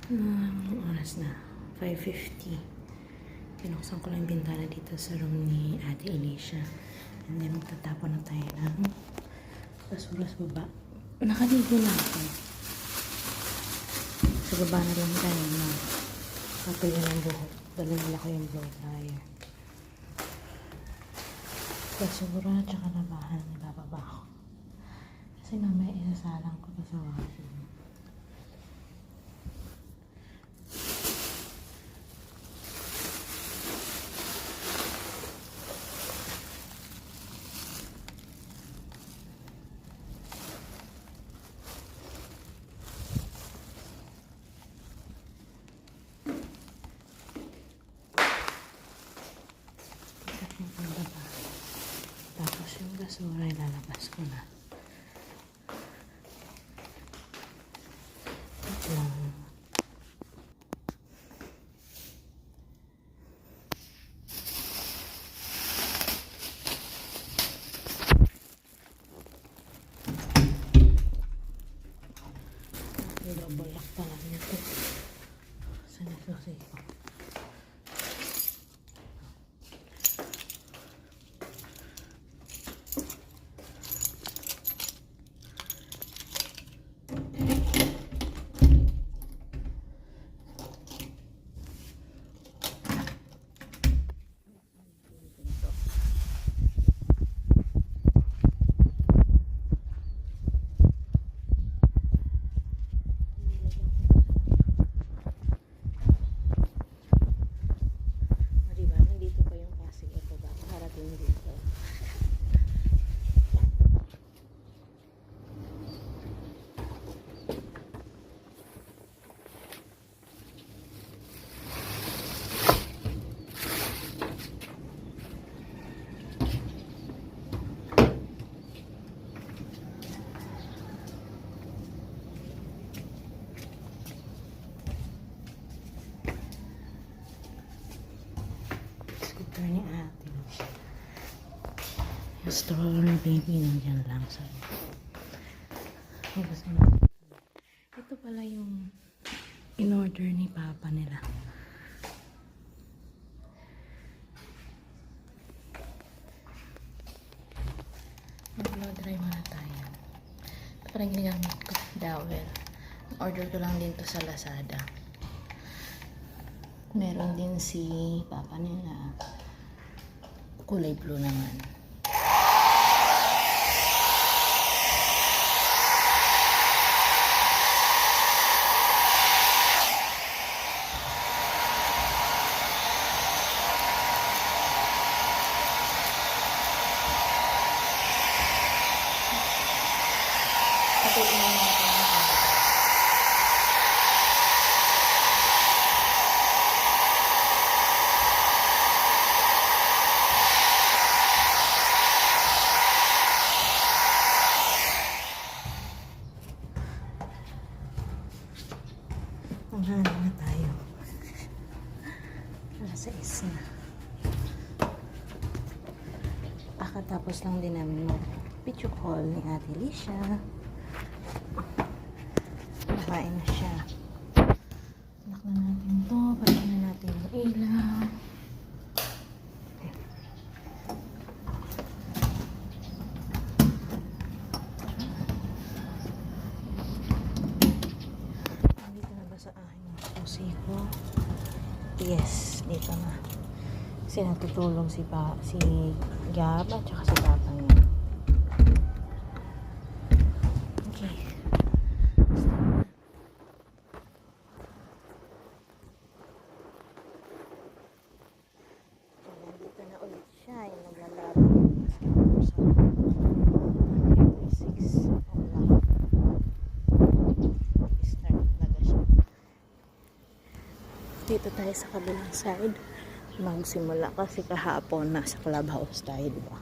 Anong oras na? 5:50. Pinuksan ko lang yung bintana dito sa room ni Ate Alicia. And then magtatapon na tayo ng basura sa baba. Nakaligo na ako. Sa baba na lang tayo na patuloy ng buhok. Dala nila ko yung blow dryer. Basura tsaka labahan ibababa ko. Kasi mamaya isasalang ko pa sa washroom. Tapos yung basura ilalabas ko na. Ito lang. Bulak pala nito. Saan nasusi ko? Ni ate. Yung stroller baby nandiyan lang sa ito pala yung in-order ni papa nila. Mag-blow dry muna tayo. Ito parang ginagamit ko dowel. Order ko lang din to sa Lazada. Meron din si papa nila kulay blue naman. Patuloy na natin. Hanap na tayo. Alas 6 na. Pakatapos lang din namin mag-video call ni Ate Alicia. Kumain na siya. Lock na natin to. Pagod na natin yung ilaw. Yes, dito na. Kasi natutulong si Gab at saka si papa niya. Okay. Nandito na ulit siya. Yung naglalaro. Dito tayo sa kabilang side magsimula kasi kahapon nasa clubhouse tayo, diba?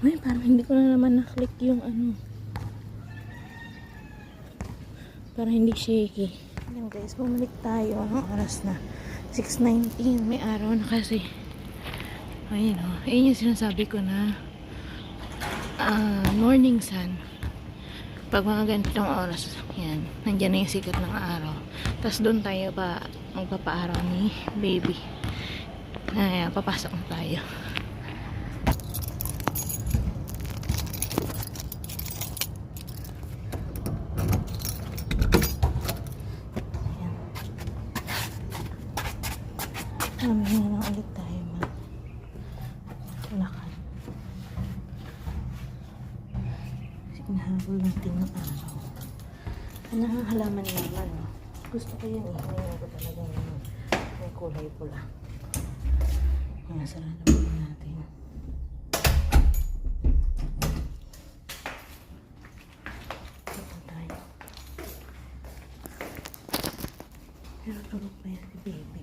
Ay, parang hindi ko na naman na-click yung ano, parang hindi shaky. Ayan guys, bumalik tayo. Anong oras na? 6:19. May araw na kasi. Ayun o, ayun yung sinasabi ko na morning sun. Pag mga ganitong oras, yan, nandiyan na yung sikat ng araw. Tapos doon tayo pa magpapaaraw ni baby. Ayan, papasok na tayo. Ayan. Mamaya na lang ulit tayo maglakad. Kasi nahabol natin ng araw. Ang halaman-laman, no? Gusto ko yun eh. Ngayon ko talaga yung may kulay pula. Ayan, sarado po natin. Ito tayo. Pero tulog pa yan si baby.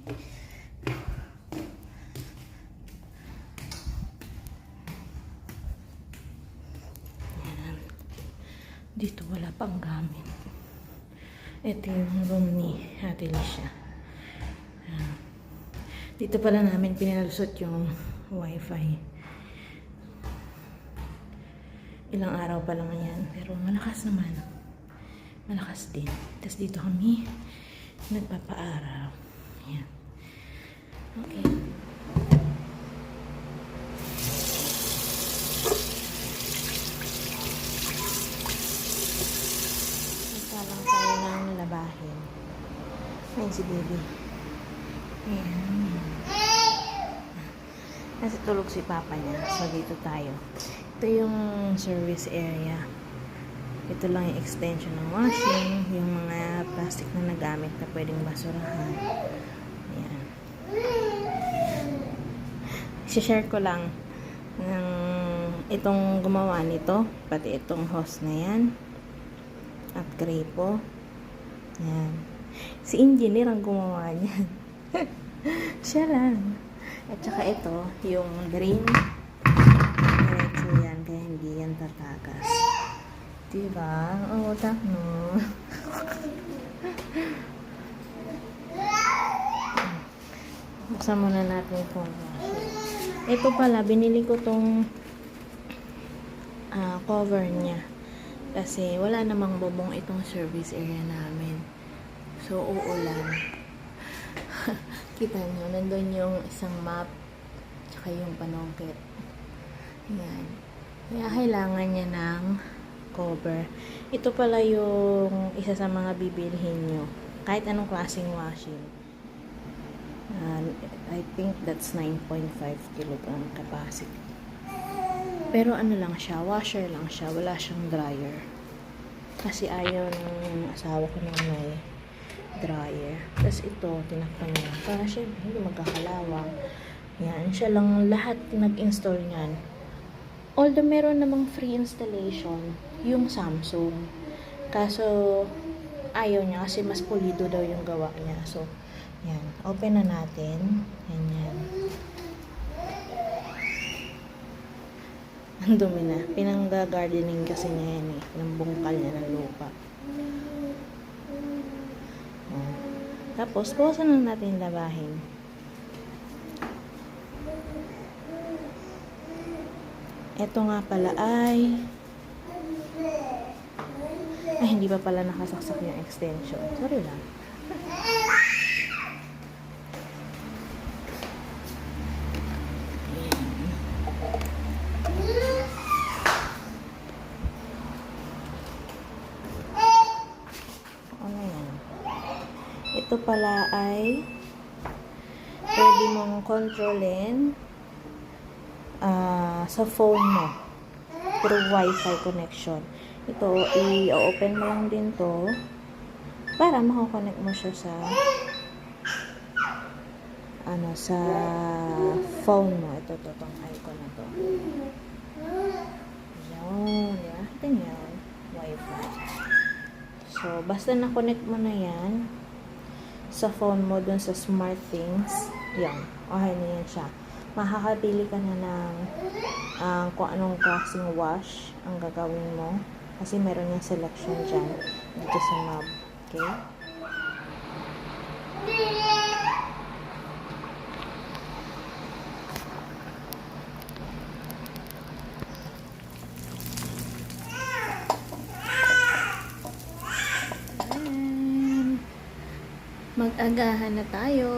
Ayan. Dito wala pang gamit. Ito yung room ni Ate Alicia. Dito pala namin pinalusot yung wifi. Ilang araw pa lang yan. Pero malakas naman. Malakas din. Tapos dito kami nagpapaaraw. Ayan. Okay. Lang tayo ng labahin. Ayan si baby. Ayan. Kasi tulog si papa niya. So, dito tayo. Ito yung service area. Ito lang yung extension ng washing. Yung mga plastic na nagamit na pwedeng basurahan. Ayan. I-share ko lang ng itong gumawa nito. Pati itong hose na yan. At gripo. Yan. Si engineer ang gumawa niyan. Siya lang. At saka ito, yung drain. Diretso yan, kaya hindi yan tatagas. Diba? Ang utak mo. Buksan muna natin itong washing. Ito pala, binili ko tong cover niya. Kasi wala namang bubong itong service area namin. So, uulan. Kita nyo, nandun yung isang map tsaka yung panungkit. Ayan. Kaya kailangan niya ng cover. Ito pala yung isa sa mga bibilhin nyo. Kahit anong klaseng washing. I think that's 9.5 kilogram capacity. Pero ano lang siya, washer lang siya, wala siyang dryer. Kasi ayaw ng asawa ko na may dryer. Tapos ito, tinakpan niya. Para syempre, hindi magkakalawang. Yan, siya lang lahat nag-install niyan. Although meron namang free installation, yung Samsung. Kaso, ayaw niya kasi mas pulido daw yung gawa niya. So, yan. Open na natin. Yan. Ang dumi na. Pinangga-gardening kasi niya yan eh. Pinambungkal niya ng lupa. Tapos, bukasan na natin labahin. Ito nga pala ay hindi pa pala nakasaksak yung extension. Sorry lang. Ito pala ay pwede mong kontrolin sa phone mo through Wi-Fi connection. Ito, i-open mo lang din to para makakonect mo siya sa sa phone mo. Ito, itong icon na to. Yan, kita niyo, Wi-Fi. So, basta na-connect mo na yan sa phone mo dun sa SmartThings, yan, okay na yan siya. Makakapili ka na ng kung anong klaseng wash ang gagawin mo. Kasi meron yung selection dyan dito sa knob. Okay? Mag-agahan na tayo.